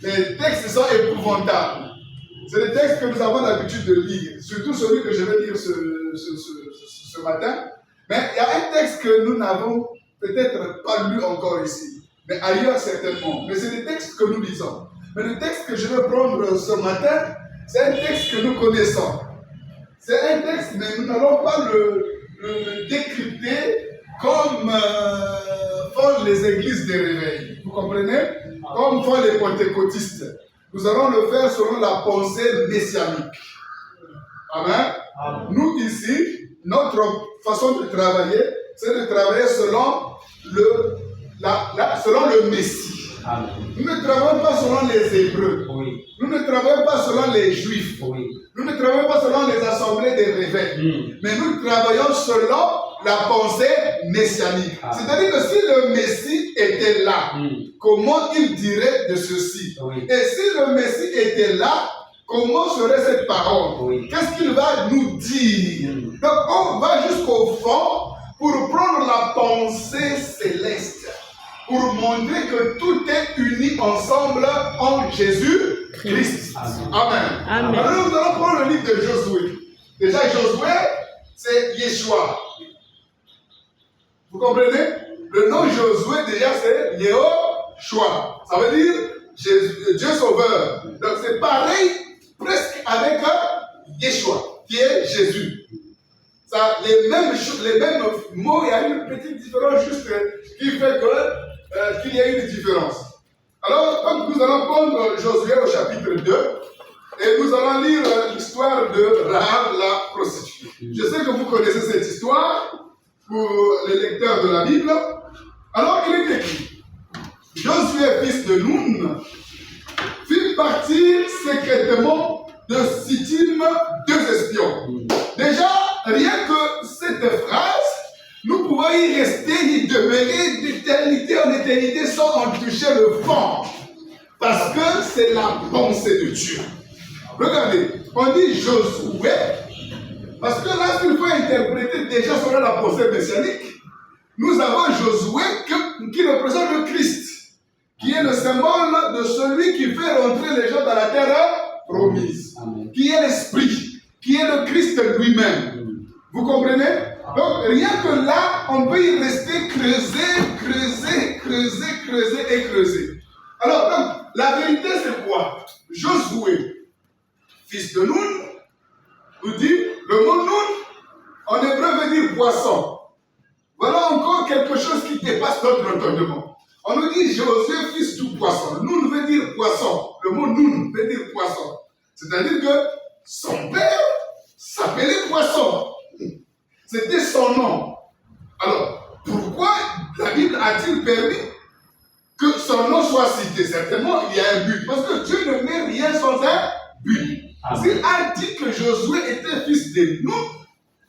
Les textes sont épouvantables. C'est des textes que nous avons l'habitude de lire, surtout celui que je vais lire ce matin. Mais il y a un texte que nous n'avons peut-être pas lu encore ici, mais ailleurs certainement. Mais c'est des textes que nous lisons. Mais le texte que je vais prendre ce matin, c'est un texte que nous connaissons. C'est un texte, mais nous n'allons pas le décrypter comme font les églises de réveil. Vous comprenez? Comme font les pentecôtistes. Nous allons le faire selon la pensée messianique. Amen. Amen. Nous ici, notre façon de travailler, c'est de travailler selon le Messie. Amen. Nous ne travaillons pas selon les Hébreux. Oui. Nous ne travaillons pas selon les Juifs. Oui. Nous ne travaillons pas selon les assemblées des réveils. Mais nous travaillons selon la pensée messianique. C'est-à-dire que si le Messie était là, comment il dirait de ceci? Oui. Et si le Messie était là, comment serait cette parole? Oui. Qu'est-ce qu'il va nous dire? Donc on va jusqu'au fond pour prendre la pensée céleste, pour montrer que tout est uni ensemble en Jésus-Christ. Amen. Amen. Alors nous allons prendre le livre de Josué. Déjà Josué, c'est Yeshua. Vous comprenez? Le nom Josué déjà c'est Yehoshua. Ça veut dire Dieu sauveur. Donc c'est pareil presque avec Yeshua, qui est Jésus. Ça, les mêmes mots, il y a une petite différence juste qui fait qu'il y a une différence. Alors, donc nous allons prendre Josué au chapitre 2 et nous allons lire l'histoire de Rahab la prostituée. Je sais que vous connaissez cette histoire pour les lecteurs de la Bible. Alors, il est écrit, Josué, fils de Nun, fit partir secrètement de Sittim 2 espions. Déjà, rien que cette phrase, nous pouvons y rester, y demeurer d'éternité en éternité sans en toucher le fond. Parce que c'est la pensée de Dieu. Regardez, on dit Josué, parce que là, s'il faut interpréter déjà selon la pensée messianique, nous avons Josué qui représente le Christ, qui est le symbole de celui qui fait rentrer les gens dans la terre promise, qui est l'Esprit, qui est le Christ lui-même. Vous comprenez? Donc, rien que là, on peut y rester creuser. Alors, donc, la vérité, c'est quoi? Josué, fils de Nun, nous dit, le mot Nun, en hébreu veut dire poisson. Voilà encore quelque chose qui dépasse notre entendement. On nous dit Josué, fils du poisson. Nun veut dire poisson. Le mot Nun veut dire poisson. C'est-à-dire que son père s'appelait Poisson. C'était son nom. Alors, pourquoi la Bible a-t-il permis que son nom soit cité? Certainement, il y a un but. Parce que Dieu ne met rien sans un but. S'il a dit que Josué était fils de Nun,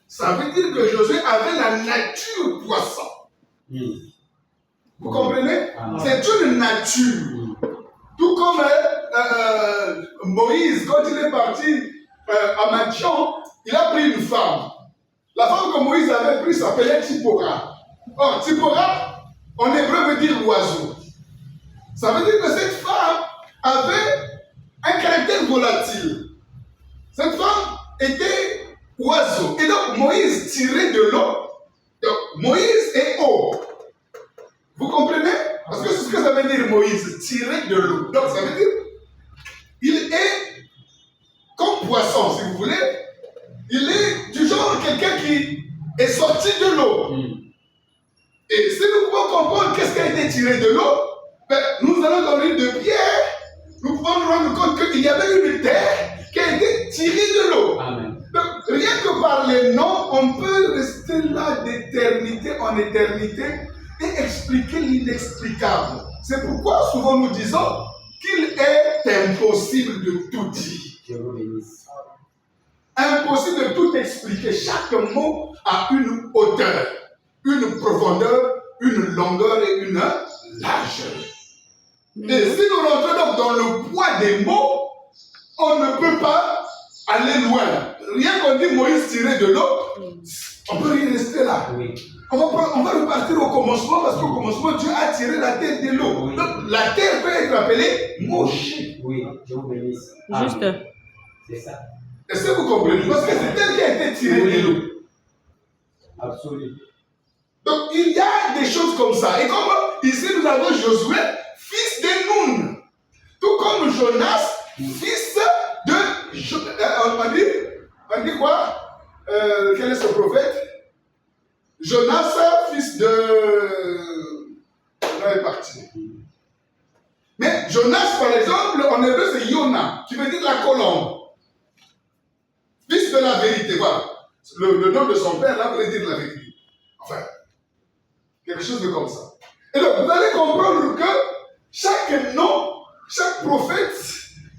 ça veut dire que Josué avait la nature poisson. Vous comprenez? C'est une nature. Tout comme Moïse, quand il est parti à Madian, il a pris une femme. La femme que Moïse avait prise s'appelait Tsipora. Or, Tsipora, en hébreu, veut dire l'oiseau. Ça veut dire que cette femme avait un caractère volatile. Cette femme était oiseau. Et donc, Moïse tirait de l'eau. Donc, Moïse est eau. Vous comprenez? Parce que c'est ce que ça veut dire Moïse, tirer de l'eau. Donc, ça veut dire il est comme poisson, si vous voulez. Il est du genre quelqu'un qui est sorti de l'eau. Et si nous pouvons comprendre qu'est-ce qui a été tiré de l'eau, ben, nous allons dans l'île de Pierre, nous pouvons nous rendre compte qu'il y avait une terre qui a été tirée de l'eau. Donc, rien que par les noms, on peut rester là d'éternité en éternité et expliquer l'inexplicable. C'est pourquoi souvent nous disons qu'il est impossible de tout dire. Impossible de tout expliquer. Chaque mot a une hauteur, une profondeur, une longueur et une largeur. Et si nous rentrons donc dans le poids des mots, on ne peut pas aller loin. Rien qu'on dit Moïse tirait de l'eau, On peut y rester là. Oui. On va repartir au commencement parce qu'au commencement, Dieu a tiré la terre de l'eau. Oui. Donc, la terre peut être appelée Moshe. Oui, je vous bénisse. Juste. C'est ça. Est-ce que vous comprenez? Parce que c'est elle qui a été tirée de l'eau. Absolument. Donc, il y a des choses comme ça. Et comme ici, nous avons Josué, fils de Nun. Tout comme Jonas, fils de... on dit quoi? Quel est ce prophète? Jonas, fils de... On est parti. Mais Jonas, par exemple, en hébreu, c'est Yona, qui veut dire la colombe. Fils de la vérité, voilà. Le nom de son père, là, voulait dire la vérité. Enfin, quelque chose de comme ça. Et donc, vous allez comprendre que chaque nom, chaque prophète,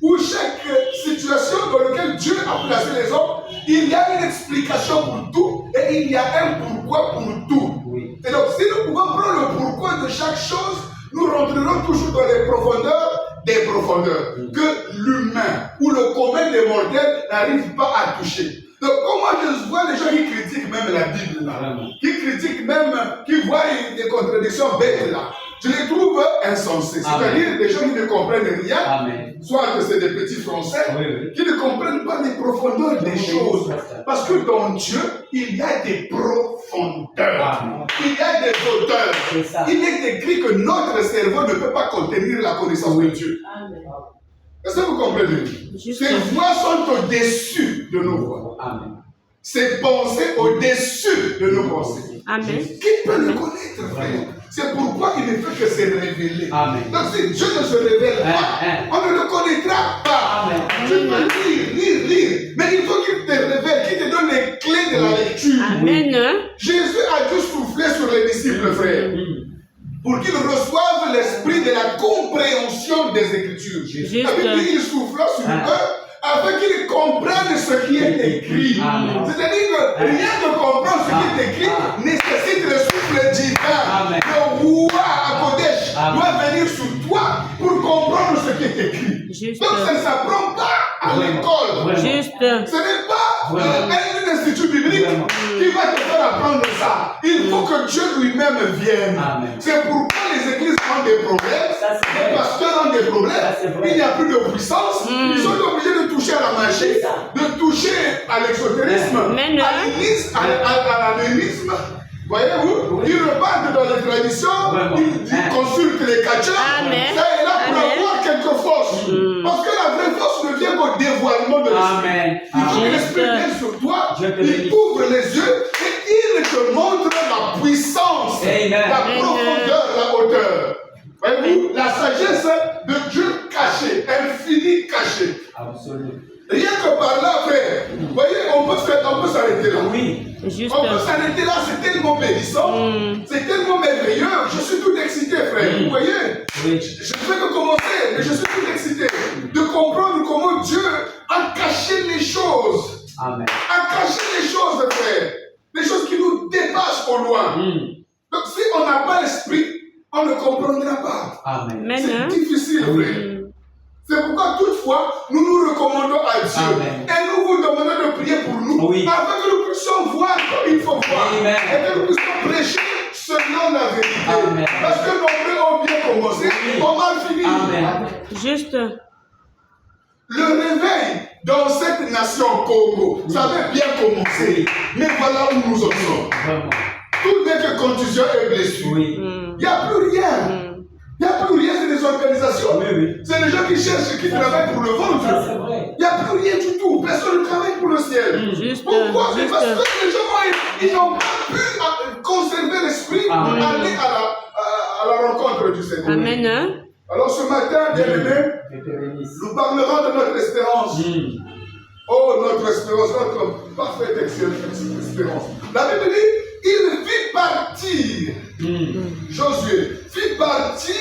ou chaque situation dans laquelle Dieu a placé les hommes, il y a une explication pour tout et il y a un pourquoi pour tout. Oui. Et donc, si nous pouvons prendre le pourquoi de chaque chose, nous rentrerons toujours dans les profondeurs des profondeurs que l'humain ou le commun des mortels n'arrive pas à toucher. Donc, comment je vois les gens qui critiquent même la Bible là, qui critiquent même, qui voient des contradictions bêtes là, je les trouve insensés. C'est-à-dire des gens qui ne comprennent rien, Amen. soit que c'est des petits français, qui ne comprennent pas les profondeurs des choses. Parce que dans Dieu, il y a des profondeurs. Amen. Il y a des hauteurs. Il est écrit que notre cerveau ne peut pas contenir la connaissance de Dieu. Amen. Est-ce que vous comprenez? Ces voix sont au-dessus de nos voix. Amen. Ces pensées au-dessus de nos pensées. Amen. Qui peut le connaître, frère? C'est pourquoi il ne fait que se révéler. Amen. Donc si Dieu ne se révèle pas, on ne le connaîtra pas. Amen. Tu peux lire. Mais il faut qu'il te révèle, qu'il te donne les clés de la lecture. Amen. Jésus a dû souffler sur les disciples, frère, pour qu'ils reçoivent l'esprit de la compréhension des Écritures. Juste. La Bible dit qu'il souffla sur eux afin qu'ils comprennent ce qui est écrit. C'est-à-dire que rien de comprendre ce qui est écrit nécessite le souffle divin. Le roi à Kodesh doit venir sur toi pour comprendre ce qui est écrit. Juste. Donc ça ne s'apprend pas à l'école. Juste. Ce n'est pas un institut biblique qui va te faire apprendre ça. Il faut que Dieu lui-même vienne. C'est pourquoi les églises ont des problèmes, les pasteurs ont des problèmes, il n'y a plus de puissance, ils sont obligés de toucher à la magie, de toucher à l'exotérisme, à l'animisme. Voyez-vous, ils repartent dans les traditions, ils consultent les catcheurs, ça est là pour avoir quelque force. Parce que la vraie force ne vient qu'au dévoilement de l'esprit. Il faut que l'esprit vienne sur toi, il t'ouvre les yeux et il te montre la puissance, la profondeur, la hauteur. Voyez-vous, la sagesse de Dieu cachée, infinie cachée. Absolument. Rien que par là, frère, vous voyez, on peut s'arrêter là. Oui. Juste. On peut s'arrêter là, c'est tellement bénissant, c'est tellement merveilleux. Je suis tout excité, frère. Vous voyez, je ne fais que commencer, mais je suis tout excité de comprendre comment Dieu a caché les choses. Amen. A caché les choses, frère. Les choses qui nous dépassent au loin. Donc, si on n'a pas l'esprit, on ne comprendra pas. Amen. C'est difficile, frère. C'est pourquoi toutefois, nous nous recommandons à Dieu. Et nous vous demandons de prier pour nous, afin que nous puissions voir comme il faut voir. Et que nous puissions prêcher selon la vérité. Parce que nombreux ont bien commencé, ont mal fini. Juste. Le réveil dans cette nation Congo, ça avait bien commencé. Mais voilà où nous en sommes. Tout n'est que contusion et blessure. Il n'y a plus rien. Il n'y a plus rien, c'est des organisations. C'est les gens qui cherchent, qui travaillent pour le ventre. Il n'y a plus rien du tout. Personne ne travaille pour le ciel. Pourquoi? C'est parce que les gens ils n'ont pas pu conserver l'esprit pour aller à la rencontre du Seigneur. Amen. Alors ce matin, bien-aimés, nous parlerons de notre espérance. Oh, notre espérance, notre parfaite espérance. La Bible dit, il fit partir, Josué fit partir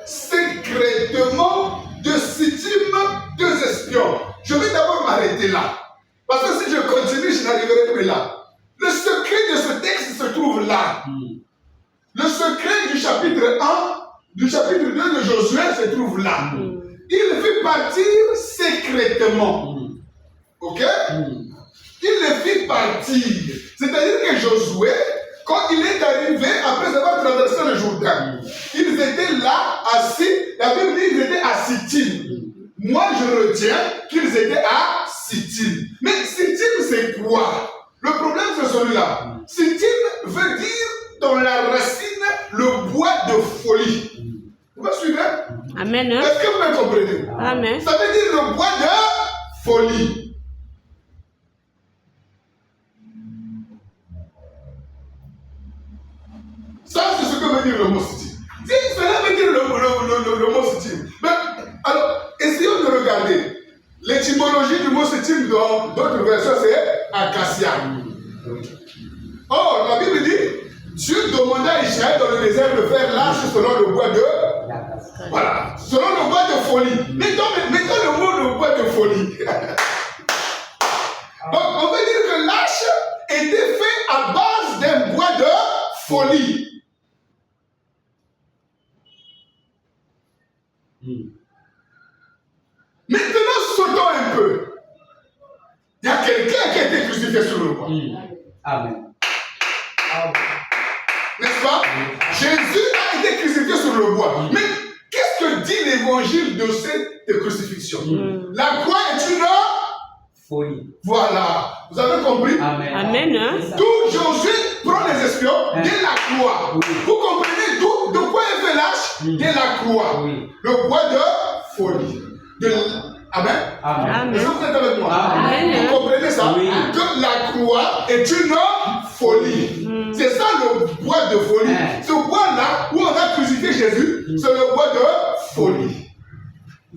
secrètement de Sittim 2 espions. Je vais d'abord m'arrêter là. Parce que si je continue, je n'arriverai plus là. Le secret de ce texte se trouve là. Le secret du chapitre 1, du chapitre 2 de Josué se trouve là. Il fit partir secrètement. Ok? il les fit partir. C'est-à-dire que Josué, quand il est arrivé, après avoir traversé le Jourdain, ils étaient là, assis. La Bible dit qu'ils étaient à Sittim. Moi, je retiens qu'ils étaient à Sittim. Mais Sittim, c'est quoi? Le problème, c'est celui-là. Sittim veut dire, dans la racine, le bois de folie. Vous me suivez? Amen. Est-ce que vous me comprenez? Amen. Ça veut dire le bois de folie. Ça, c'est ce que veut dire le mot Sittim. Si cela veut dire le mot Sittim, alors, essayons de regarder. L'étymologie du mot Sittim dans d'autres versions, c'est acacia. Or, la Bible dit, Dieu demanda à Israël dans le désert de faire l'arche selon le bois de... Voilà, selon le bois de folie. Mettons le mot de bois de folie. Donc, on veut dire que l'arche était fait à base d'un bois de folie. Maintenant, sautons un peu. Il y a quelqu'un qui a été crucifié sur le bois. Amen. N'est-ce pas? Jésus a été crucifié sur le bois. Mais qu'est-ce que dit l'évangile de cette crucifixion? La croix est une folie. Voilà. Vous avez compris? Amen. Amen. Tout Josué prend les espions dès la croix. Oui. Vous comprenez tout? De quoi il fait l'arche? Dès la croix. Oui. Le bois de folie. Amen. Amen. Est-ce que vous êtes avec moi? Amen. Vous comprenez ça? Oui. Que la croix est une folie. C'est ça le bois de folie. Ce bois-là, où on a crucifié Jésus, c'est le bois de folie.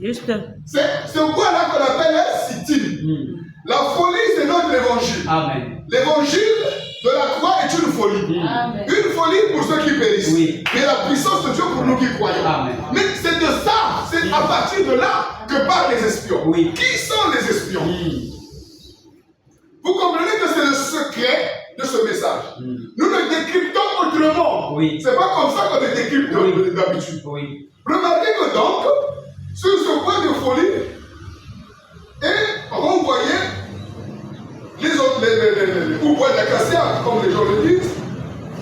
Juste. C'est ce bois-là qu'on appelle Sittim. La folie, c'est notre évangile. Amen. L'évangile de la croix est une folie. Amen. Une folie pour ceux qui périssent. Oui. Mais la puissance de Dieu pour nous qui croyons. Amen. Mais c'est de ça, c'est à partir de là que parlent les espions. Oui. Qui sont les espions? Vous comprenez que c'est le secret de ce message. Nous le décryptons autrement. Oui. C'est pas comme ça qu'on le décrypte d'habitude. Oui. Remarquez que donc, sur ce point de folie, et renvoyer les autres, ou bois d'acacia, comme les gens le disent,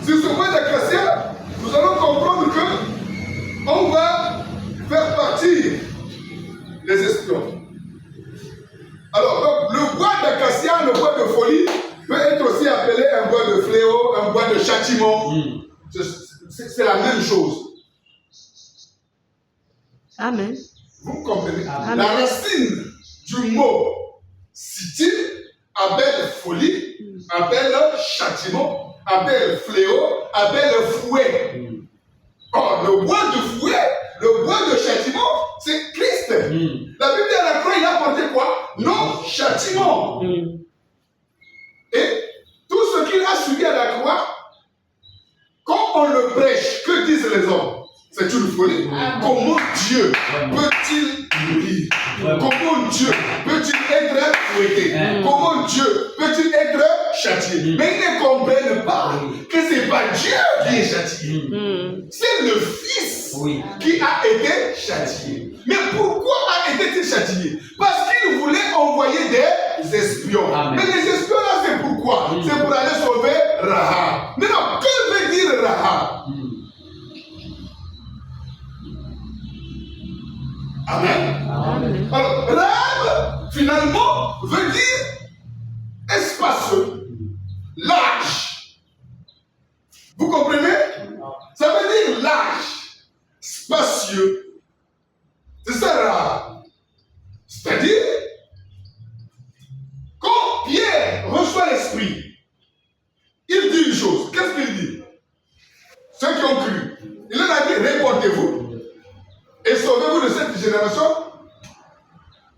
sur ce bois d'acacia, nous allons comprendre que on va faire partir les espions. Alors, donc, le bois d'acacia, le bois de folie, peut être aussi appelé un bois de fléau, un bois de châtiment. C'est la même chose. Amen. Vous comprenez? Amen. La racine du mot Sittim appelle folie, appelle châtiment, appelle fléau, appelle fouet. Or, le bois de fouet, le bois de châtiment, c'est Christ. La Bible dit à la croix, il a porté quoi? Non, châtiment. Et tout ce qu'il a subi à la croix, quand on le prêche, que disent les hommes? C'est une folie. Comment Dieu peut-il mourir? Comment Dieu peut-il être fouetté? Comment Dieu peut-il être châtié? Mais ils ne comprennent pas que ce n'est pas Dieu qui est châtié. C'est le Fils qui a été châtié. Mais pourquoi a-t-il châtié? Parce qu'il voulait envoyer des espions. Mais les espions là, c'est pourquoi? C'est pour aller sauver Rahab. Mais non, que veut dire Rahab? Amen. Amen. Alors, Rahab, finalement, veut dire espaceux, large. Vous comprenez? Ça veut dire large, spacieux. C'est ça, Rahab. C'est-à-dire, quand Pierre reçoit l'Esprit, il dit une chose. Qu'est-ce qu'il dit? Ceux qui ont cru, il leur a dit, répondez-vous et sauvez-vous de cette génération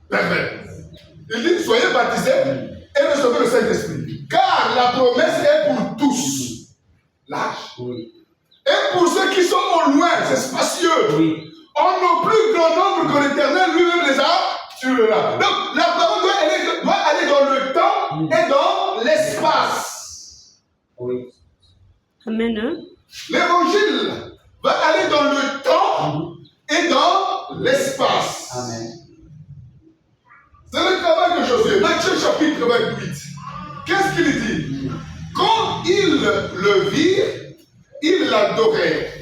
perverse. Il dit, soyez baptisés et recevez le Saint-Esprit. Car la promesse est pour tous. Large. Et pour ceux qui sont au loin, c'est spacieux. En au plus grand nombre que l'Éternel lui-même les a tués. Donc la parole doit aller dans le temps et dans l'espace. Amen. L'évangile va aller dans le temps et dans l'espace. Amen. C'est le travail de Josué. Matthieu chapitre 28. qu'est-ce qu'il dit? Quand ils le virent, ils l'adorèrent.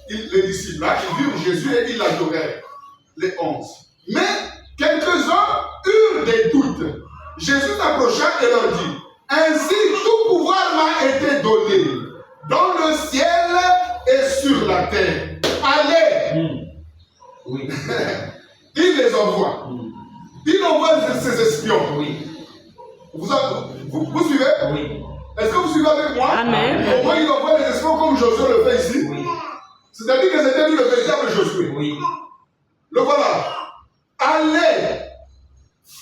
Les disciples, là, ils virent Jésus et ils l'adorèrent. Les 11. Mais quelques-uns eurent des doutes. Jésus s'approcha et leur dit, ainsi tout pouvoir m'a été donné dans le ciel et sur la terre. Allez! Oui. Il les envoie. Il envoie ses espions. Oui. Vous suivez? Oui. Est-ce que vous suivez avec moi? Amen. Au moins, il envoie les espions comme Josué le fait ici. Oui. C'est-à-dire que c'était lui le véritable Josué. Oui. Le voilà. Allez,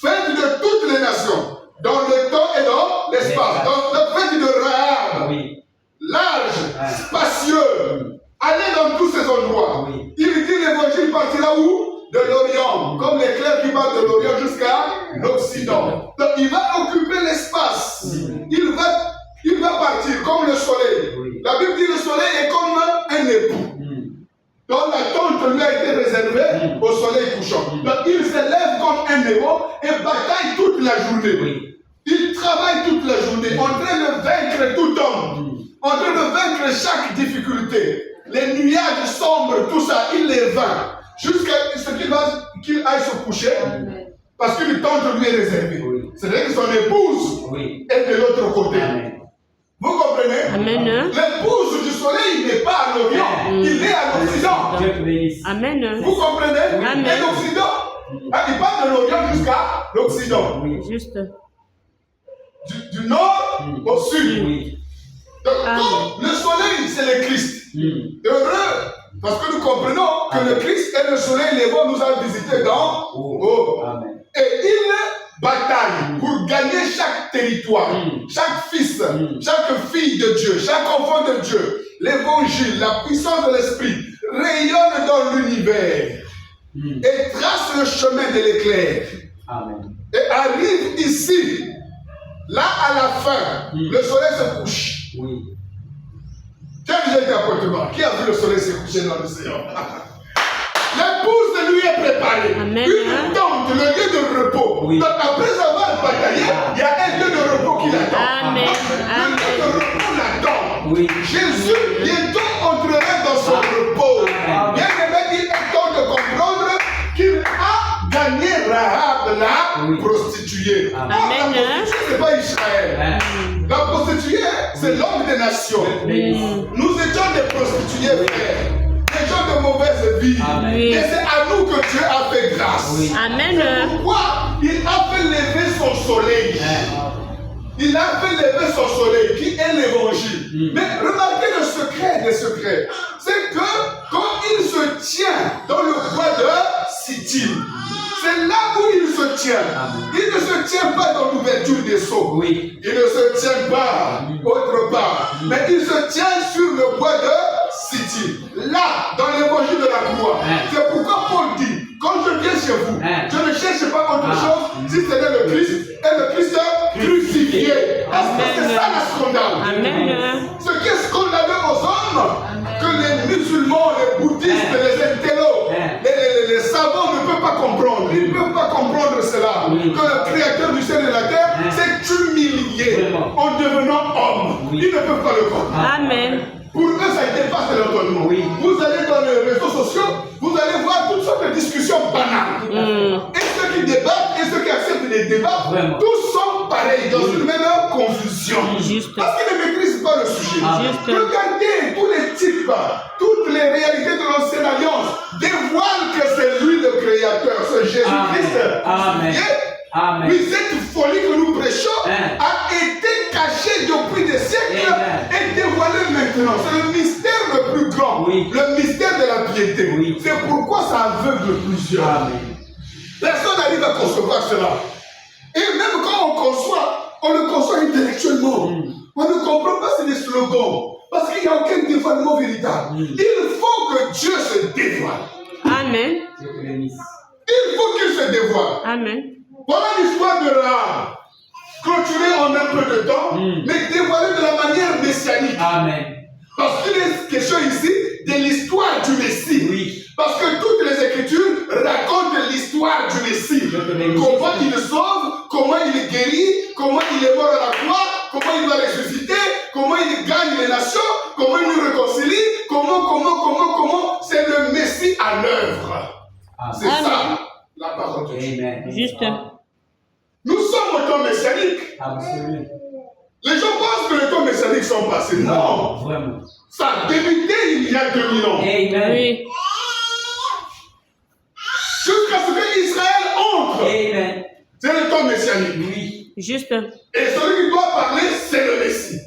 faites de toutes les nations, dans le temps et dans l'espace. Donc, faites de Rahab, Oui. large, spacieux. Allez dans tous ces endroits. Oui. Il dit l'évangile partira où? De l'Orient, comme l'éclair qui part de l'Orient jusqu'à l'Occident. Donc, il va occuper l'espace. Il va partir comme le soleil. Oui. La Bible dit le soleil est comme un époux. Donc la tente lui a été réservée au soleil couchant. Donc il se lève comme un héros et bataille toute la journée. Oui. Il travaille toute la journée en train de vaincre tout homme, en train de vaincre chaque difficulté. Les nuages sombres, tout ça, il les vainc. Jusqu'à ce qu'il aille se coucher, parce qu'une tente lui est réservée. Oui. C'est-à-dire que son épouse est de l'autre côté. Amen. Vous comprenez? Amen. L'épouse du soleil n'est pas à l'Orient, il est à l'Occident. Dieu te bénisse. Amen. Vous comprenez? Amen. Et l'Occident, il part de l'Orient jusqu'à l'Occident. Oui. Juste. Du nord au sud. Oui. Donc, comme le soleil, c'est le Christ. Heureux, parce que nous comprenons que le Christ est le soleil levant nous a visités dans haut. Amen. Et il bataille pour gagner chaque territoire, chaque fils, chaque fille de Dieu, chaque enfant de Dieu. L'évangile, la puissance de l'esprit rayonne dans l'univers et trace le chemin de l'éclair. Amen. Et arrive ici, là à la fin, le soleil se couche. Oui. Qui a déjà été à Portugal? Qui a vu le soleil se coucher dans l'océan? L'épouse de lui est préparée. Amen. Une tente, le lieu de repos. Oui. Donc après avoir bataillé, il y a un lieu de repos qui l'attend. Amen. Le lieu de repos l'attend. Oui. Jésus bientôt entrera dans son repos. Amen. Bien aimé, il est temps de comprendre qu'il a gagné Rahab, la prostituée. Amen. Ah, la prostituée, ce n'est pas Israël. La prostituée, c'est l'homme des nations. Nous étions des prostituées, frères. Des gens de mauvaise vie. Amen. Et c'est à nous que Dieu a fait grâce. Oui. Amen. Pourquoi il a fait lever son soleil? Il a fait lever son soleil, qui est l'évangile. Mais remarquez le secret des secrets. C'est que quand il se tient dans le bois de Sittim, c'est là où il se tient. Il ne se tient pas dans l'ouverture des seaux. Oui. Il ne se tient pas autre part. Mais il se tient sur le bois de Sittim. Là, dans l'évangile de la croix. C'est pourquoi Paul dit, quand je viens chez vous, je ne cherche pas autre chose si ce n'est le Christ et le Christ crucifié. Est-ce que c'est ça la scandale? Amen. Ce qui est scandaleux aux hommes, que les musulmans, les bouddhistes, les intellos, les savants ne peuvent pas comprendre. Ils ne peuvent pas comprendre cela. Que le créateur du ciel et de la terre s'est humilié en devenant homme. Ils ne peuvent pas le comprendre. Amen. Pour eux, ça dépasse l'entendement. Vous allez dans les réseaux sociaux, vous allez voir toutes sortes de discussions banales. Et ceux qui débattent et ceux qui acceptent les débats, tous sont pareils, dans une même confusion. Juste. Parce qu'ils ne maîtrisent pas le sujet. Juste. Regardez tous les types, toutes les réalités de l'ancienne alliance dévoilent que c'est lui le créateur, c'est Jésus-Christ. Amen. Amen. Oui, cette folie que nous prêchons a été cachée depuis des siècles et dévoilée maintenant. C'est le mystère le plus grand, le mystère de la piété. C'est pourquoi ça aveugle plusieurs. Amen. Personne n'arrive à concevoir cela. Et même quand on conçoit, on le conçoit intellectuellement. On ne comprend pas, c'est des slogans. Parce qu'il n'y a aucun dévoilement véritable. Il faut que Dieu se dévoile. Amen. Il faut qu'il se dévoile. Amen. Voilà l'histoire de Rahab. Clôturée en un peu de temps, mais dévoilée de la manière messianique. Amen. Parce qu'il est question ici de l'histoire du Messie. Parce que toutes les Écritures racontent l'histoire du Messie. Comment il sauve, comment il guérit, comment il est mort à la croix, comment il va ressusciter, comment il gagne les nations, comment il nous réconcilie, comment. C'est le Messie à l'œuvre. C'est ça la parole de Dieu. Juste. Nous sommes au temps messianique. Absolument. Les gens pensent que les temps messianiques sont passés. Non. Vraiment. Ça a débuté il y a 2000 ans. Amen. Oui. Jusqu'à ce que Israël entre. Amen. C'est le temps messianique. Oui. Juste. Et celui qui doit parler, c'est le Messie.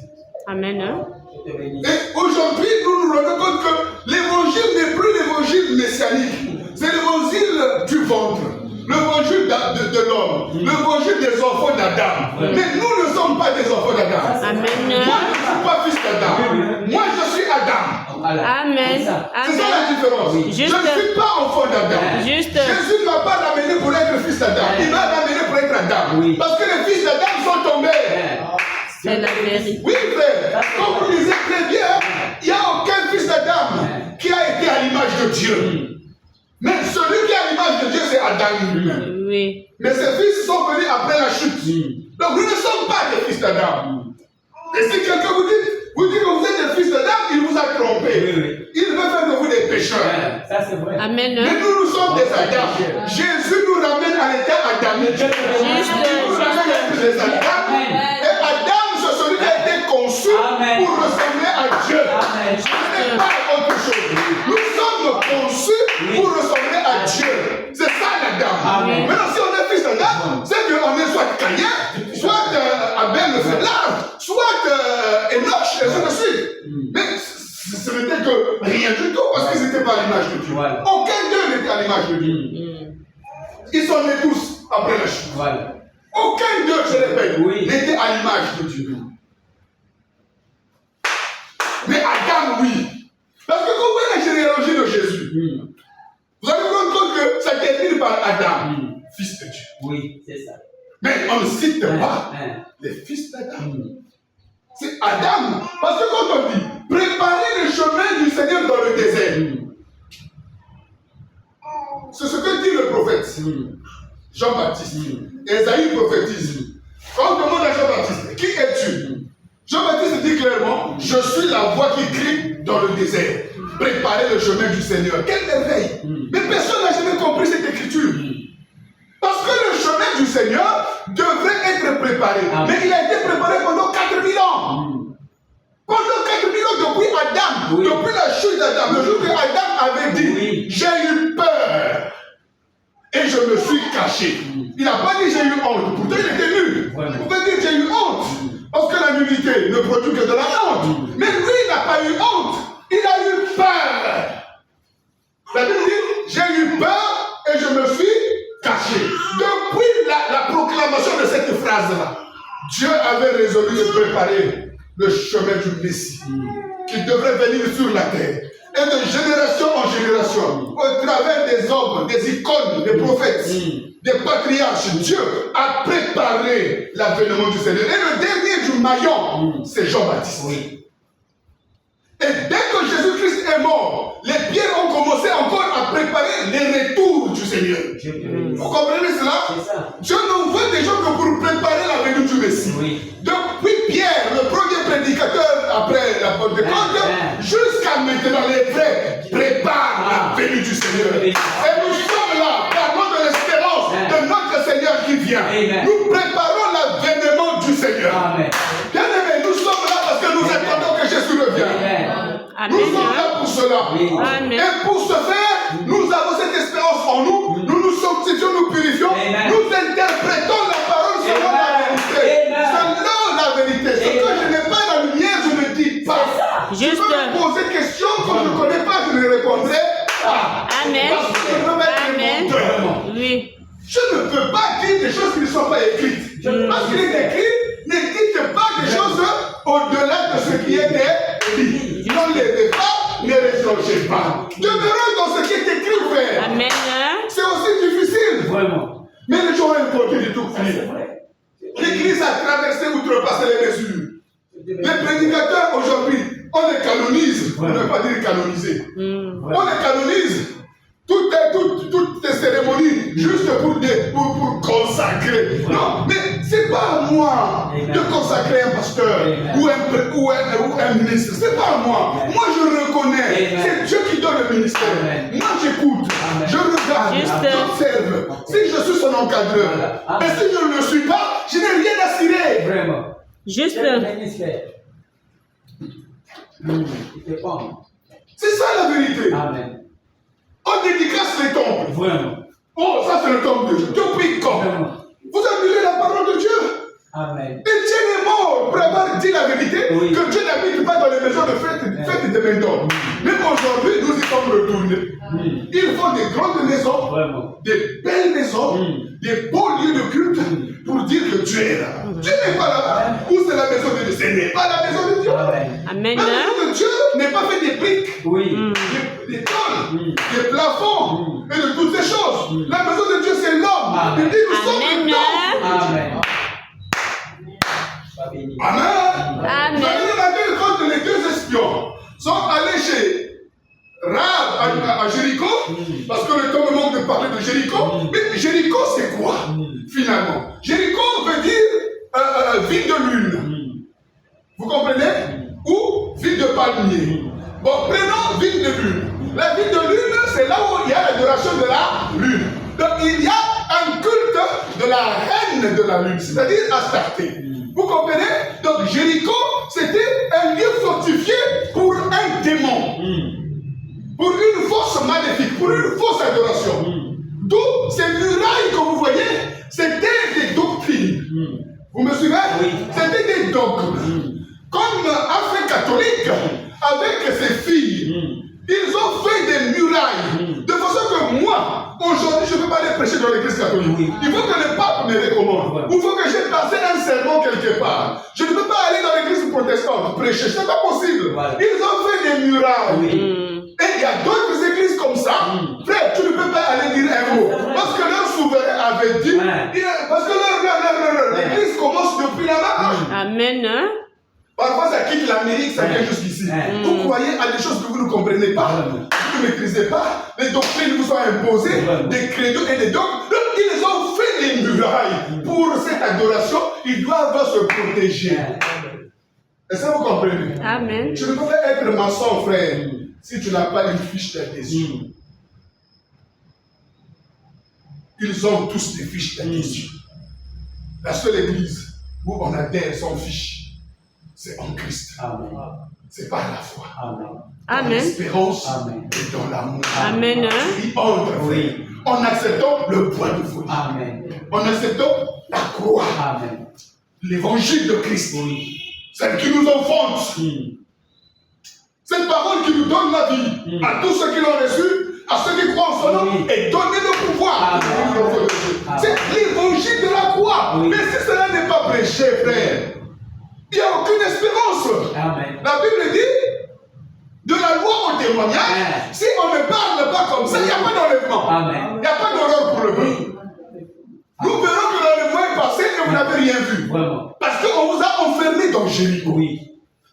Amen. Et aujourd'hui, nous nous rendons compte que l'évangile n'est plus l'évangile messianique. C'est l'évangile du ventre. L'évangile de l'homme. L'évangile des enfants d'Adam. Mais nous ne sommes pas des enfants d'Adam. Amen. Moi, je ne suis pas fils d'Adam. Moi, je suis Adam. Amen. C'est ça la différence. Je ne suis pas enfant d'Adam. Juste. Jésus ne m'a pas ramené pour être fils d'Adam. Il m'a ramené pour être Adam. Parce que les fils d'Adam sont tombés. C'est la vérité. Oui, frère. Comme vous disiez très bien, il n'y a aucun fils d'Adam qui a été à l'image de Dieu. Mais celui qui est à l'image de Dieu, c'est Adam lui-même. Oui. Mais ses fils sont venus après la chute. Donc nous ne sommes pas des fils d'Adam. Et si quelqu'un vous dit que vous êtes des fils d'Adam, il vous a trompé. Il veut faire de vous des pécheurs. Ça c'est vrai. Amen. Mais nous sommes des Adam. Jésus nous ramène à l'état adamique. Juste. Nous ramène à l'état des Adam. Et Adam, c'est celui qui a été conçu pour ressembler à Dieu. Ce n'est pas autre chose. Nous sommes conçus pour ressembler à Dieu. C'est ça l'Adam. Maintenant, si on est fils d'Adam, c'est qu'on est soit Caïn, soit Abel le faiblard, soit Enoch, et ainsi de suite. Mais ce n'était que rien du tout parce qu'ils n'étaient pas à l'image de Dieu. Aucun d'eux n'était à l'image de Dieu. Ils sont nés tous après la chute. Aucun d'eux, je répète, n'était à l'image de Dieu. Mais Adam, oui. Parce que quand vous voyez la généalogie de Jésus, vous allez vous rendre compte que ça termine par Adam, fils de Dieu. Oui, c'est ça. Mais on ne cite pas les fils d'Adam. C'est Adam. Parce que quand on dit préparer le chemin du Seigneur dans le désert, c'est ce que dit le prophète Jean-Baptiste. Ésaïe prophétise. Quand on demande à Jean-Baptiste, qui es-tu? Jean-Baptiste dit clairement, je suis la voix qui crie dans le désert. Préparer le chemin du Seigneur. Quelle merveille! Mais personne n'a jamais compris cette écriture. Parce que le chemin du Seigneur devrait être préparé. Mais il a été préparé pendant 4000 ans. Pendant 4000 ans, depuis Adam, depuis la chute d'Adam, le jour que Adam avait dit, j'ai eu peur et je me suis caché. Il n'a pas dit j'ai eu honte. Pourtant, il était nu. Il pouvait dire j'ai eu honte. Parce que la nudité ne produit que de la honte. Mais lui, il n'a pas eu honte. Il a eu peur. La Bible dit, j'ai eu peur et je me suis caché. Depuis la proclamation de cette phrase-là, Dieu avait résolu de préparer le chemin du Messie qui devrait venir sur la terre. Et de génération en génération, au travers des hommes, des icônes, des prophètes, des patriarches, Dieu a préparé l'avènement du Seigneur. Et le dernier du maillon, c'est Jean-Baptiste. Et dès que Jésus-Christ est mort, les pierres ont commencé encore à préparer les retours du Seigneur. Vous comprenez cela? Dieu n'envoie des gens que pour préparer la venue du Messie. Depuis Pierre, le premier prédicateur après la Pentecôte, jusqu'à maintenant, les vrais préparent la venue du Seigneur. Et nous sommes là, parlons de l'espérance de notre Seigneur qui vient. Nous préparons l'avènement du Seigneur. Bien aimés, nous sommes là parce que nous attendons que Jésus revienne. Nous sommes là pour cela. Et pour ce faire, nous avons cette espérance en nous. Nous nous sanctifions, nous purifions. Nous interprétons la parole selon la vérité. Selon la vérité. Ce que je n'ai pas la lumière, je ne dis pas. Je peux me poser des questions que je ne connais pas, je ne répondrai pas. Amen. Parce que je veux mettre mon cœur. Je ne peux pas dire des choses qui ne sont pas écrites. Parce qu'il est écrit, ne dites pas des choses au-delà de ce qui est écrit. Ne les pas, ne les changez pas. Demeurons dans ce qui est écrit, frère. Amen. C'est aussi difficile. Vraiment. Mais les gens ont importé du tout. L'église a traversé, outrepassé les mesures. Les prédicateurs aujourd'hui, on les canonise. On ne veut pas dire canoniser. On les canonise. Toutes les cérémonies juste pour consacrer. Non, mais c'est pas à moi de consacrer un pasteur ou un ministre. C'est pas à moi. Moi, je reconnais. C'est Dieu qui donne le ministère. Moi, j'écoute. Je regarde. J'observe. Si je suis son encadreur. Et si je ne le suis pas, je n'ai rien à cirer. Vraiment. Juste. C'est ça la vérité. Amen. On dédicace les temples. Vraiment. Oh, ça c'est le temple de Dieu. Depuis quand? Vous annulez la parole de Dieu. Amen. Étienne est mort pour avoir dit la vérité que Dieu n'habite pas dans les maisons de fête de main d'or. Même aujourd'hui, nous y sommes retournés. Il faut des grandes maisons, des belles maisons, des beaux lieux de culte pour dire que Dieu est là. Dieu n'est pas là. Où c'est la maison de Dieu? Ce n'est pas la maison de Dieu. Amen. La maison de Dieu n'est pas faite des briques, des tôles, des plafonds et de toutes ces choses. La maison de Dieu, c'est l'homme. Il dit nous sommes le temple. Amen. Amen. Amen. Vous avez quand les deux espions sont allés chez Rahab à Jéricho, parce que le temps me manque de parler de Jéricho. Mais Jéricho, c'est quoi finalement? Jéricho veut dire ville de lune. Vous comprenez? Ou ville de palmier. Bon, prenons ville de lune. La ville de lune, c'est là où il y a l'adoration de la lune. Donc il y a un culte de la reine de la lune, c'est-à-dire Astarté. Vous comprenez? Donc Jéricho, c'était un lieu fortifié pour un démon. Pour une force maléfique, pour une fausse adoration. D'où ces murailles que vous voyez, c'était des doctrines. Vous me suivez? C'était des dogmes. Comme Afrique catholique, avec ses filles, ils ont fait des murailles. De façon que moi, aujourd'hui, je ne peux pas aller prêcher dans l'église catholique. Il faut que le pape me recommande. Il faut que j'ai passé un sermon quelque part. Je ne peux pas aller dans l'église protestante prêcher. Ce n'est pas possible. Ils ont fait des murailles. Et il y a d'autres églises comme ça. Frère, tu ne peux pas aller dire un mot. Parce que leur souverain avait dit. Parce que l'église commence depuis là-bas. Amen. Parfois, ça quitte l'Amérique, ça vient jusqu'ici. Vous croyez à des choses que vous ne comprenez pas, vous ne maîtrisez pas, les doctrines vous sont imposées, des credos et des dogmes. Donc, ils ont fait des murailles pour cette adoration. Ils doivent se protéger. Est-ce que vous comprenez? Amen. Tu ne peux pas être maçon, frère, si tu n'as pas une fiche d'adhésion. Ils ont tous des fiches d'adhésion. La seule église où on adhère sans fiche, c'est en Christ. C'est par la foi. Amen. L'espérance et dans l'amour. Amen. En acceptant le poids de folie. En acceptant la croix. L'évangile de Christ. Celle qui nous enfonce. Cette parole qui nous donne la vie à tous ceux qui l'ont reçu, à ceux qui croient en son nom, et donner le pouvoir. C'est l'évangile de la croix. Mais si cela n'est pas prêché, frère, il n'y a aucune espérance. La Bible dit, de la loi au témoignage, si on ne parle pas comme ça, il n'y a pas d'enlèvement. Il n'y a pas d'horreur pour le peuple. Nous verrons que l'enlèvement est passé et vous n'avez rien vu. Parce qu'on vous a enfermé dans Jéricho.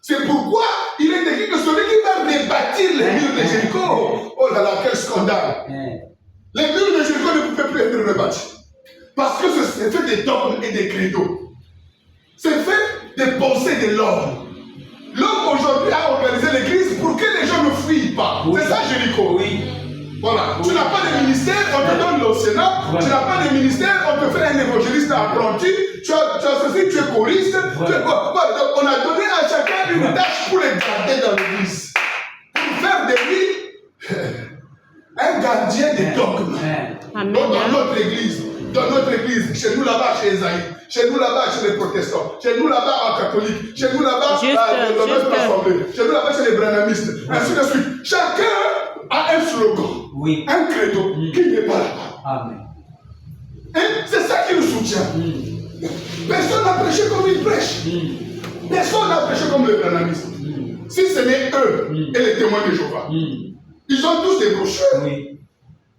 C'est pourquoi il est écrit que celui qui va rebâtir les murs de Jéricho, oh là là, quel scandale. Les murs de Jéricho ne pouvaient plus être rebâtis. Parce que c'est fait des dogmes et des credos. C'est fait des pensées de l'homme. L'homme aujourd'hui a organisé l'église pour que les gens ne fuient pas. C'est ça Jéricho. Voilà. Tu n'as pas de ministère, on te donne le Sénat. Tu n'as pas de ministère, on te fait un évangéliste apprenti. Tu as ceci, tu es choriste. On a donné à chacun une tâche pour les garder dans l'église. Pour faire de lui un gardien des dogmes. Dans notre église. Dans notre église, chez nous là-bas, chez Esaïe, chez nous là-bas, chez les protestants, chez nous là-bas en catholique, chez nous là-bas dans notre assemblée, chez nous là-bas, chez les branhamistes, ainsi de suite. Chacun a un slogan, un credo qui n'est pas là-bas. Et c'est ça qui nous soutient. Personne n'a prêché comme il prêche. Personne n'a prêché comme les branhamistes. Si ce n'est eux et les témoins de Jéhovah, ils ont tous des brochures.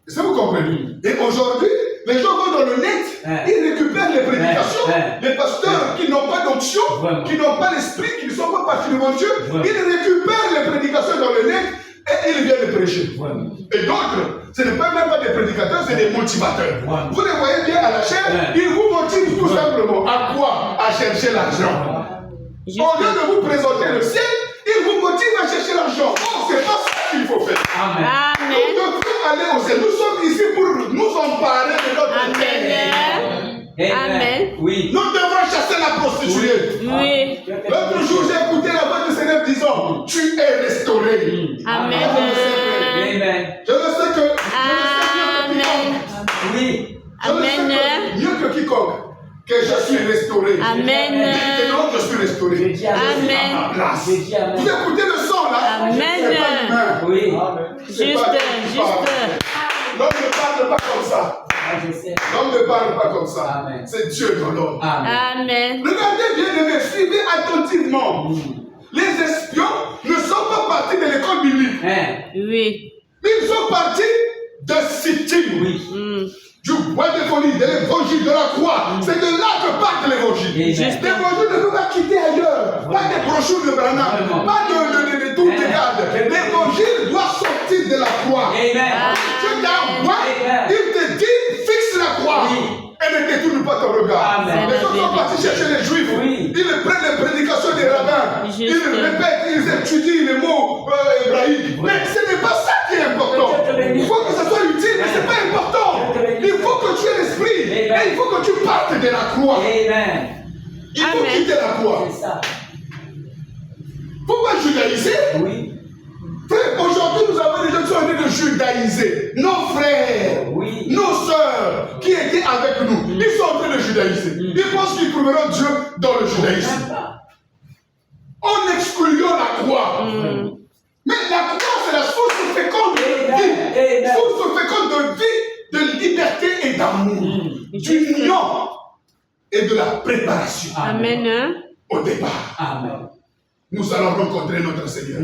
Est-ce que vous comprenez? Et aujourd'hui, les gens vont dans le net, ils récupèrent les prédications. Les pasteurs qui n'ont pas d'onction, qui n'ont pas l'esprit, qui ne sont pas partis devant Dieu, ils récupèrent les prédications dans le net et ils viennent prêcher. Et d'autres, ce n'est pas même pas des prédicateurs, c'est des motivateurs. Vous les voyez bien à la chaîne, ils vous motivent tout simplement. À quoi? À chercher l'argent. Juste. Au lieu de vous présenter le ciel, il vous motive à chercher l'argent. Non, c'est pas ça qu'il faut faire. Amen. Nous Amen. devons aller au ciel. Nous sommes ici pour nous emparer de notre terre. Amen. Amen. Oui. Nous devons chasser la prostituée. Oui. L'autre jour, j'ai écouté la voix du Seigneur disant, tu es restauré. Amen. Amen. Je le sais que Amen. Oui. je le sais que mieux que quiconque que je suis restauré. Amen. Maintenant, je suis restauré. Je dis Amen. À ma place. Je dis Amen. Vous écoutez le son là? Amen. C'est pas humain. Oui. C'est Juste, pas lui qui parle. juste. L'homme ne parle pas comme ça. Ah, je sais. L'homme ne parle pas comme ça. Amen. C'est Dieu dans l'homme. Amen. Amen. Regardez bien aimés, suivez attentivement. Les espions ne sont pas partis de l'école biblique. Hein. Oui. Ils sont partis de Sittim. Oui. Mm. Du bois de folie, de l'évangile, de la croix. C'est de là que part l'évangile. Amen. Juste. L'évangile ne peut pas quitter ailleurs. Pas des brochures de Branham. Vraiment. Pas de tout de garde. L'évangile doit sortir de la croix. Amen. Tu t'envoies, Amen. il te dit, fixe la croix. Oui. Et ne détourne pas ton regard. Amen. Les autres sont partis chercher les juifs. Oui. Ils prennent les prédications des rabbins. Juste. Ils répètent, ils étudient les mots hébraïques. Mais ce n'est pas ça qui est important. Il faut que ça soit utile, mais ce n'est pas important. Il faut que tu aies l'esprit. Et il faut que tu partes de la croix. Amen. Il faut Amen. quitter la croix. C'est ça. Pourquoi judaïser? Oui. Frère, aujourd'hui, nous avons des gens qui sont en train de judaïser. Nos frères, Oui. nos sœurs qui étaient avec nous, ils sont en train de judaïser. Ils pensent qu'ils trouveront Dieu dans le judaïsme. En excluant la croix. Mais la croix, c'est la source féconde de vie. Amen. Source féconde de vie, de liberté et d'amour. D'union et de la préparation. Amen. Au départ, Amen. nous allons rencontrer notre Seigneur.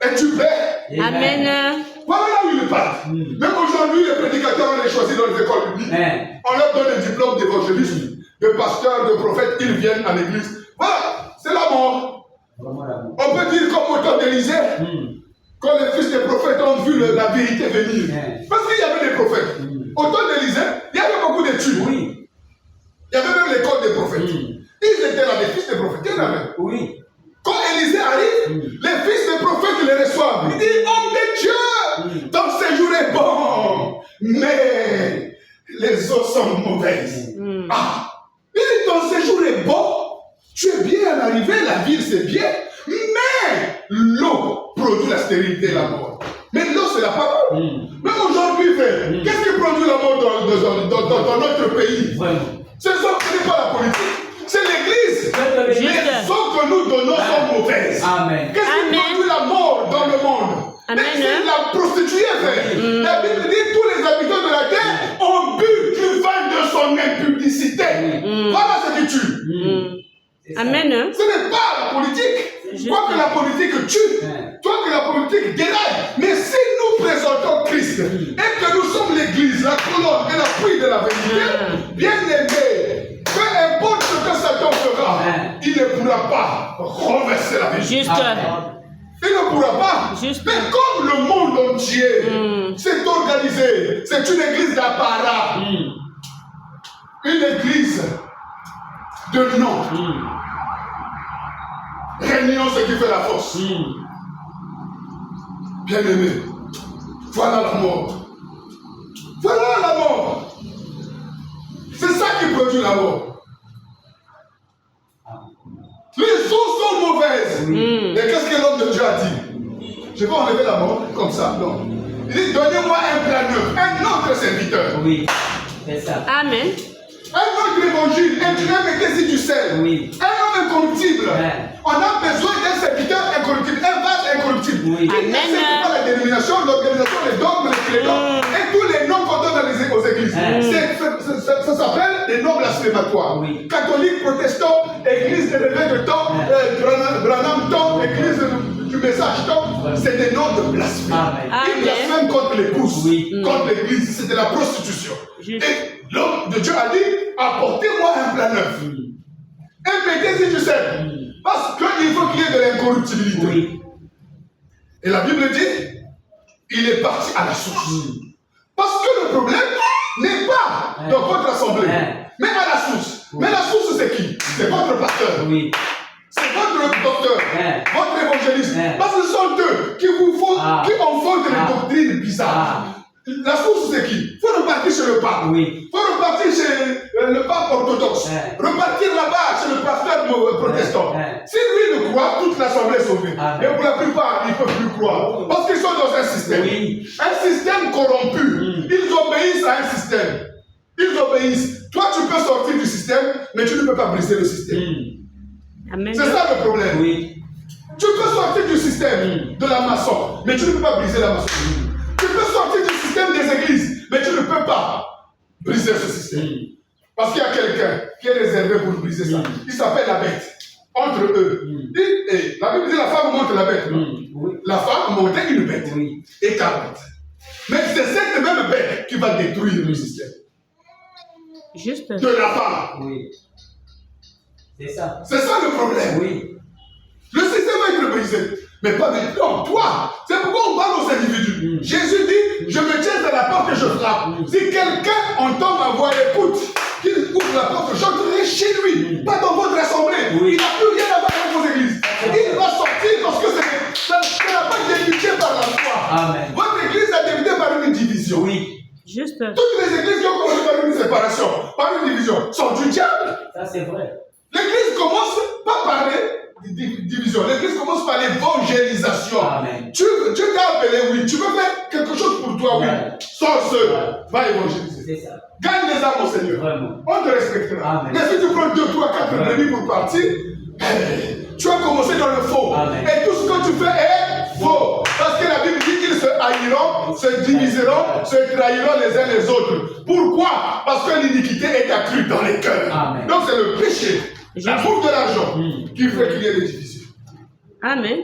Es-tu prêt? Amen. Voilà là où il parle. Même aujourd'hui, les prédicateurs, on les choisit dans les écoles publiques. On leur donne des diplômes d'évangélisme, de pasteurs, de prophètes, ils viennent à l'église. Voilà, c'est la mort. Vraiment l'amour. On peut dire comme au temps d'Élisée, quand les fils des prophètes ont vu la vérité venir. Parce qu'il y avait des prophètes. Au temps d'Élisée, il y avait beaucoup d'études. Oui. Il y avait même l'école des prophètes. Ils étaient là, les fils des prophètes. Il y en avait. Oui. Quand Élisée arrive, les fils des prophètes les reçoivent. Il dit, homme de Dieu, ton séjour est bon, mais les eaux sont mauvaises. Ah, il dit, ton séjour est bon, tu es bien arrivé, la ville c'est bien, mais l'eau produit la stérilité et la mort. Mais l'eau c'est la parole. Même aujourd'hui, frère, qu'est-ce qui produit la mort dans notre pays? Vraiment. Ce n'est pas la politique, c'est l'église. Juste. Les eaux que nous donnons sont mauvaises. Amen. Qu'est-ce qui Amen. produit la mort dans le monde? Amen. C'est la prostituée, frère. La Bible dit tous les habitants de la terre ont bu du vin de son impudicité. Voilà ce qui tue. C'est ça. Amen. Ce n'est pas la politique. Toi que la politique tue, toi que la politique déraille. Mais si nous présentons Christ et que nous sommes l'église, la colonne et l'appui de la vérité, bien aimé, peu importe ce que Satan fera, il ne pourra pas renverser la vérité. Juste. Il ne pourra pas. Juste. Mais comme le monde entier s'est organisé, c'est une église d'apparat. Une église de nom. Réunion, ce qui fait la force. Bien aimé, voilà la mort. Voilà la mort. C'est ça qui produit la mort. Les eaux sont mauvaises. Et qu'est-ce que l'homme de Dieu a dit? Je vais enlever la mort comme ça. Non. Il dit, donnez-moi un planeur, un autre serviteur. Oui. C'est ça. Amen. Un autre évangile, un tueur mettez-y du sel. Oui. Un homme incorruptible. On a besoin d'un serviteur incorruptible, un vase incorruptible. Oui. Il n'accepte pas la dénomination, l'organisation, les dogmes, les crédents et tous les noms qu'on donne aux églises. Ça s'appelle des noms blasphématoires. Oui. Catholique, protestant, église de l'éveil de temps, Branham temps, église du message temps, c'est des noms de blasphème. Ils blasphèment contre l'épouse, contre l'église, c'est de la prostitution. Juste. Et l'homme de Dieu a dit, apportez-moi un plat neuf. Et mettez-y du sel. Parce qu'il faut qu'il y ait de l'incorruptibilité. Oui. Et la Bible dit, il est parti à la source. Parce que le problème n'est pas dans votre assemblée, mais à la source. Mais la source, c'est qui? C'est votre pasteur. Oui. C'est votre docteur, votre évangéliste. Parce que ce sont eux qui vous font, qui en font des doctrines bizarres. La source, c'est qui? Il faut repartir chez le pape. Il faut repartir chez le pape orthodoxe. Repartir là-bas chez le pasteur protestant. Si lui ne croit, toute l'assemblée est sauvée. Mais pour la plupart, ils ne peuvent plus croire. Parce qu'ils sont dans un système. Un système corrompu. Ils obéissent à un système. Ils obéissent. Toi, tu peux sortir du système, mais tu ne peux pas briser le système. Amen. C'est ça le problème. Tu peux sortir du système de la maçon, mais tu ne peux pas briser la maçonnerie. Tu peux sortir du système des églises, mais tu ne peux pas briser ce système. Parce qu'il y a quelqu'un qui est réservé pour briser ça. Il s'appelle la bête. Entre eux. Et la Bible dit la femme monte la bête. La femme montait une bête. Et 40. Mais c'est cette même bête qui va détruire le système. Juste. De la femme. C'est ça. C'est ça le problème. Le système va être brisé. Mais pas de non, toi. C'est pourquoi on parle aux individus. Jésus dit, je me tiens à la porte et je frappe. Si quelqu'un entend ma voix et écoute, qu'il ouvre la porte, j'entrerai chez lui, pas dans votre assemblée. Il n'a plus rien à voir avec vos églises. Il va sortir parce que ça n'a pas débuté par la foi. Votre église a débuté par une division. Juste. Toutes les églises qui ont commencé par une séparation, par une division, sont du diable. Ça, c'est vrai. L'église commence pas par les divisions. L'église commence par l'évangélisation. Dieu t'a appelé, oui. Tu veux faire quelque chose pour toi, oui. Sors seul. Va évangéliser. Gagne les âmes au Seigneur. On te respectera. Mais si tu prends 2, 3, 4 brebis pour partir, tu as commencé dans le faux. Et tout ce que tu fais est faux. Parce que la Bible dit qu'ils se haïront, se diviseront, se trahiront les uns les autres. Pourquoi? Parce que l'iniquité est accrue dans les cœurs. Donc c'est le péché, l'amour de l'argent qui fait qu'il y ait des divisions. Amen.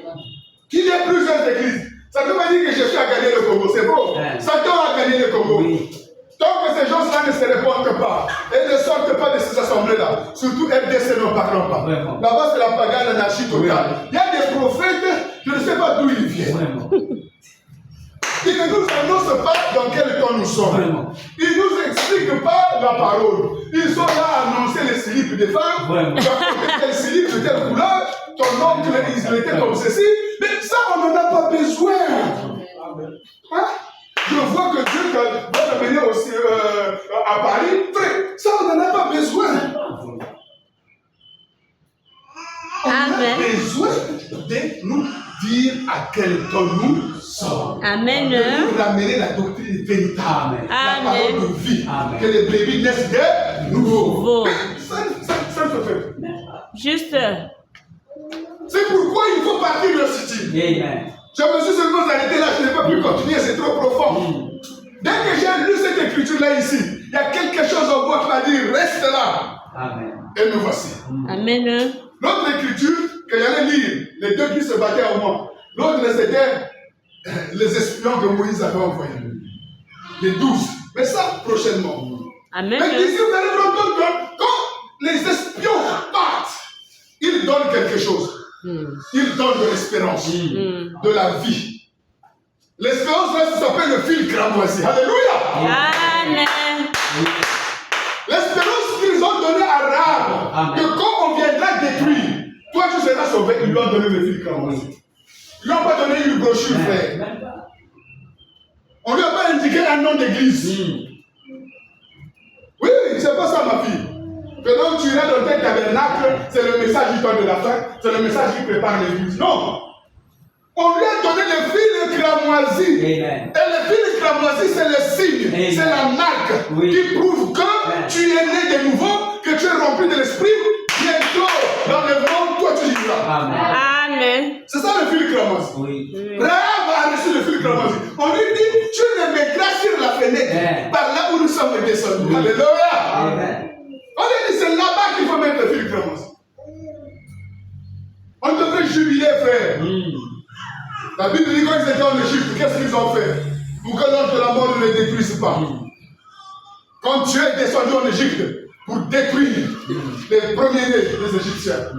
Qu'il y ait plusieurs églises. Ça ne veut pas dire que Jésus a gagné le Congo, c'est bon. Satan a gagné le Congo. Tant que ces gens-là ne se répondent pas et ne sortent pas de ces assemblées-là, surtout RDC n'en parlons pas. Là-bas, c'est la pagane, l'anarchie totale. Il y a des prophètes, je ne sais pas d'où ils viennent. Ils ne nous annoncent pas dans quel temps nous sommes. Ils ne nous expliquent pas la parole. Ils sont là à annoncer les slips des femmes. Tu as porté tel slip de telle couleur. Ton oncle, il était comme ceci. Mais ça, on n'en a pas besoin. Hein? Je vois que Dieu va venir aussi à Paris. Frère, ça, on n'en a pas besoin. On a besoin de nous dire à quel temps nous sommes. Amen. De nous ramener la doctrine véritable. La parole de vie. Que les bébés naissent de nouveau. Ça ne se fait pas. Juste. C'est pourquoi il faut partir de ce type. Amen. Je me suis seulement arrêté là, je n'ai pas pu continuer, c'est trop profond. Dès que j'ai lu cette écriture-là ici, il y a quelque chose en moi qui m'a dit, reste là. Amen. Et me voici. Amen. L'autre écriture que j'allais lire, les deux qui se battaient au moins. L'autre, c'était les espions que Moïse avait envoyés. Les 12. Mais ça, prochainement. Amen. Mais ici, vous allez vous rendre compte que quand les espions partent, ils donnent quelque chose. Ils donnent de l'espérance, de la vie. L'espérance, là, ça s'appelle le fil cramoisi. Alléluia. Amen. L'espérance qu'ils ont donnée à Rahab, que quand on viendra détruire, toi tu seras sauvé, ils lui ont donné le fil cramoisi. Ils lui ont pas donné une brochure, frère. On lui a pas indiqué un nom d'église. Oui, c'est pas ça, ma fille. Pendant que tu iras dans tes tabernacles, c'est le message du temps de la fin, c'est le message qui prépare l'église. Non! On lui a donné le fil cramoisi. Et le fil cramoisi, c'est le signe, c'est la marque qui prouve que tu es né de nouveau, que tu es rempli de l'esprit. Bientôt, dans le monde, toi tu vivras. Amen. C'est ça le fil cramoisi. Rahab a reçu le fil cramoisi. On lui dit, tu le mettras sur la fenêtre, par là où nous sommes descendus. Alléluia. On lui dit, c'est là-bas qu'il faut mettre le fil cramoisi. On devrait jubiler, frère. La Bible dit quand ils étaient en Égypte, qu'est-ce qu'ils ont fait? Pour que l'ange de la mort ne les détruise pas. Quand Dieu est descendu en Égypte pour détruire les premiers-nés des Égyptiens,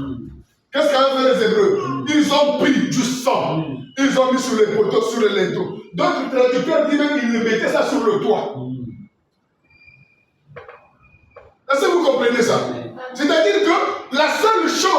qu'est-ce qu'avaient fait les Hébreux? Ils ont pris du sang, ils ont mis sur les poteaux, sur les linteaux. D'autres traducteurs disent même qu'ils mettaient ça sur le toit. Est-ce que vous comprenez ça? C'est-à-dire que la seule chose